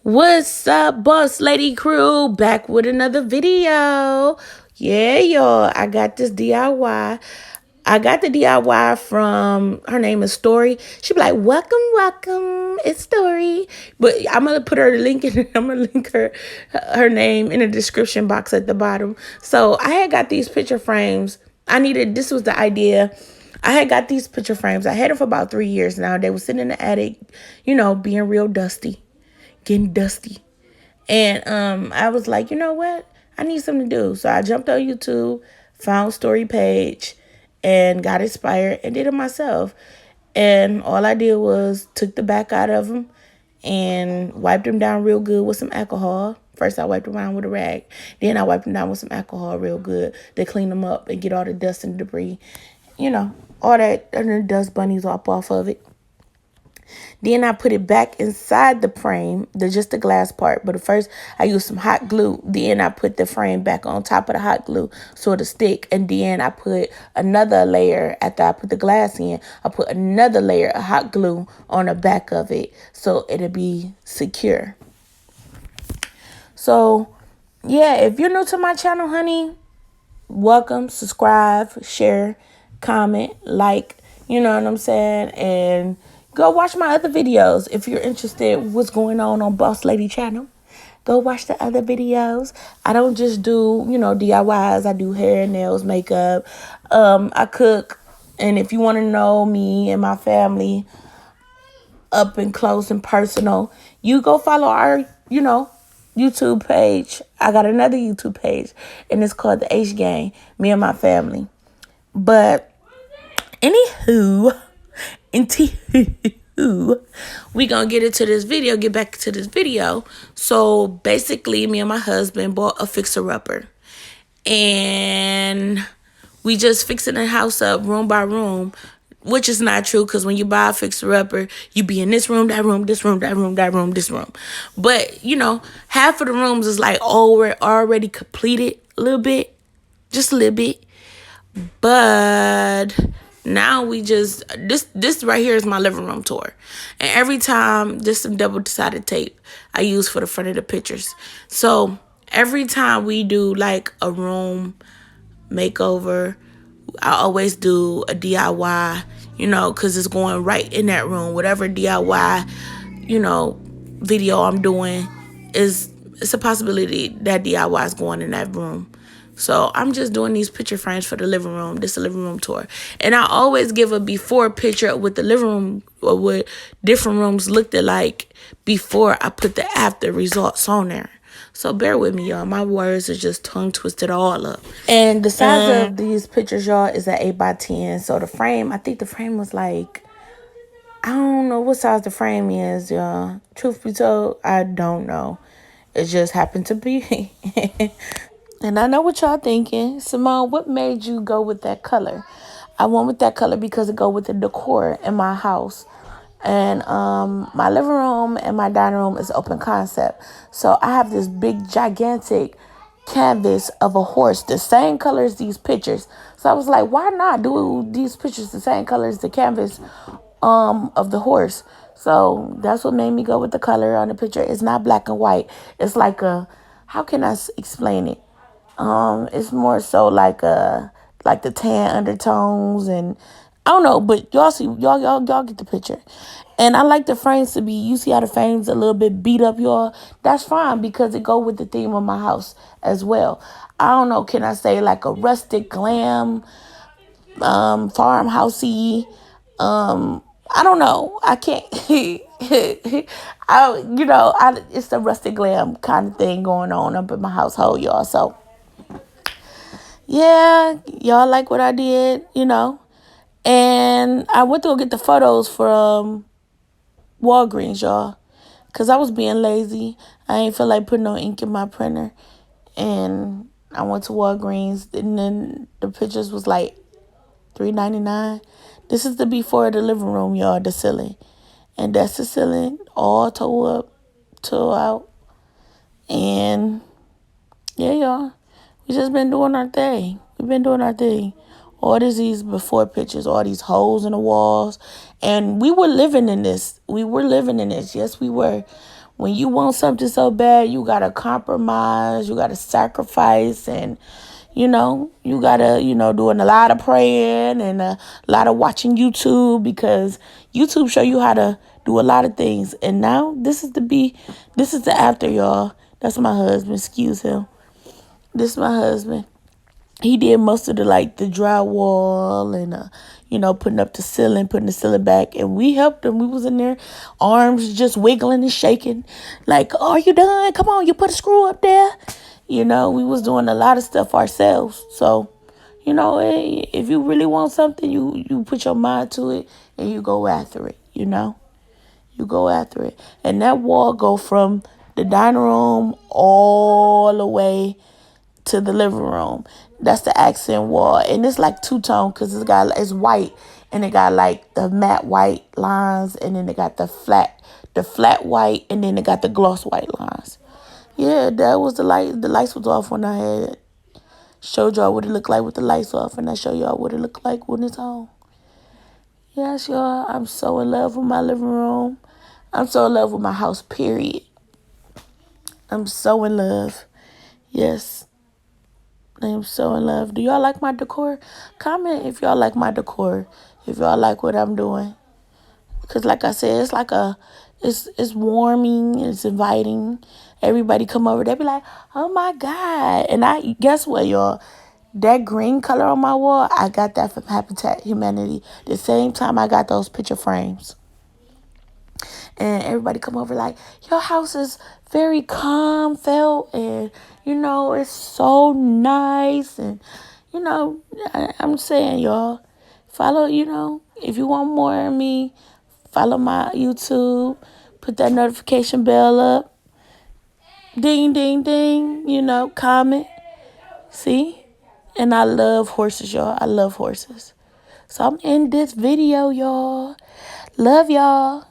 What's up, boss lady crew? Back with another video. Yeah, y'all. I got this DIY. I got the DIY from, her name is Story. She be like, welcome, welcome. It's Story. But I'm going to put her link in, I'm going to link her name in the description box at the bottom. So I had got these picture frames. This was the idea. I had got these picture frames. I had them for about 3 years now. They were sitting in the attic, being real dusty. Getting dusty. And I was like, you know what? I need something to do. So I jumped on YouTube, found Story Page, and got inspired and did it myself. And all I did was took the back out of them and wiped them down real good with some alcohol. First, I wiped them down with a rag. Then I wiped them down with some alcohol real good to clean them up and get all the dust and debris. All that and the dust bunnies off of it. Then I put it back inside the frame, just the glass part. But first, I used some hot glue. Then I put the frame back on top of the hot glue so it'll stick. And then I put another layer, after I put the glass in, I put another layer of hot glue on the back of it so it'll be secure. So, yeah, if you're new to my channel, honey, welcome, subscribe, share, comment, like, you know what I'm saying? And go watch my other videos if you're interested what's going on Boss Lady channel. Go watch the other videos. I don't just do, DIYs. I do hair, nails, makeup. I cook. And if you want to know me and my family up and close and personal, you go follow our, YouTube page. I got another YouTube page, and it's called The H Gang, me and my family. But anywho, we gonna get back to this video. So basically, me and my husband bought a fixer-upper, and we just fixing the house up room by room, which is not true, because when you buy a fixer-upper, you be in this room, that room, this room, that room, that room, this room. But half of the rooms is like already completed a little bit, just a little bit. But now we just, this right here is my living room tour. And every time, this some double-sided tape I use for the front of the pictures. So every time we do like a room makeover, I always do a DIY, because it's going right in that room. Whatever DIY, video I'm doing, it's a possibility that DIY is going in that room. So I'm just doing these picture frames for the living room. This is a living room tour. And I always give a before picture with the living room, or what different rooms looked like before I put the after results on there. So bear with me, y'all. My words are just tongue twisted all up. And the size of these pictures, y'all, is an 8x10. So the frame, I think the frame was like, I don't know what size the frame is, y'all. Truth be told, I don't know. It just happened to be. And I know what y'all thinking. Simone, what made you go with that color? I went with that color because it go with the decor in my house. And my living room and my dining room is open concept. So I have this big, gigantic canvas of a horse, the same color as these pictures. So I was like, why not do these pictures the same color as the canvas of the horse? So that's what made me go with the color on the picture. It's not black and white. It's like how can I explain it? It's more so like the tan undertones, and I don't know, but y'all get the picture. And I like the frames to be, you see how the frames a little bit beat up, y'all? That's fine, because it go with the theme of my house as well. I don't know, can I say like a rustic glam, farmhousey, I don't know. I can't, it's the rustic glam kind of thing going on up in my household, y'all. So yeah, y'all like what I did, And I went to go get the photos from Walgreens, y'all, because I was being lazy. I ain't feel like putting no ink in my printer. And I went to Walgreens, and then the pictures was like $3.99. This is the before of the living room, y'all, the ceiling. And that's the ceiling, all tore up, tore out. And yeah, y'all. We just been doing our thing. We've been doing our thing. All these before pictures, all these holes in the walls. And we were living in this. Yes, we were. when you want something so bad, you gotta compromise, you gotta sacrifice, and you gotta, doing a lot of praying and a lot of watching YouTube, because YouTube show you how to do a lot of things. And now this is the after, y'all. That's my husband. Excuse him. This is my husband. He did most of the drywall and putting up the ceiling, putting the ceiling back, and we helped him. We was in there, arms just wiggling and shaking, like, "Oh, are you done? Come on, you put a screw up there." We was doing a lot of stuff ourselves. So, if you really want something, you put your mind to it and you go after it. You go after it, and that wall go from the dining room all the way to the living room. That's the accent wall, and it's like two-tone because it's white, and it got like the matte white lines, and then it got the flat white, and then it got the gloss white lines. Yeah, that was the light. The lights was off when I had showed y'all what it looked like with the lights off, and I show y'all what it looked like when it's on. Yes, y'all, I'm so in love with my living room. I'm so in love with my house, period. I'm so in love. Yes. I am so in love. Do y'all like my decor? Comment if y'all like my decor. If y'all like what I'm doing. Because like I said, it's warming. It's inviting. Everybody come over. They be like, "Oh my God." And guess what, y'all? That green color on my wall, I got that from Habitat Humanity. The same time I got those picture frames. And everybody come over like, "Your house is very calm felt, and it's so nice." And I'm saying, y'all, follow, if you want more of me, follow my YouTube, put that notification bell up, ding ding ding, comment. See? And I love horses, y'all. I love horses. So I'm in this video, y'all. Love y'all.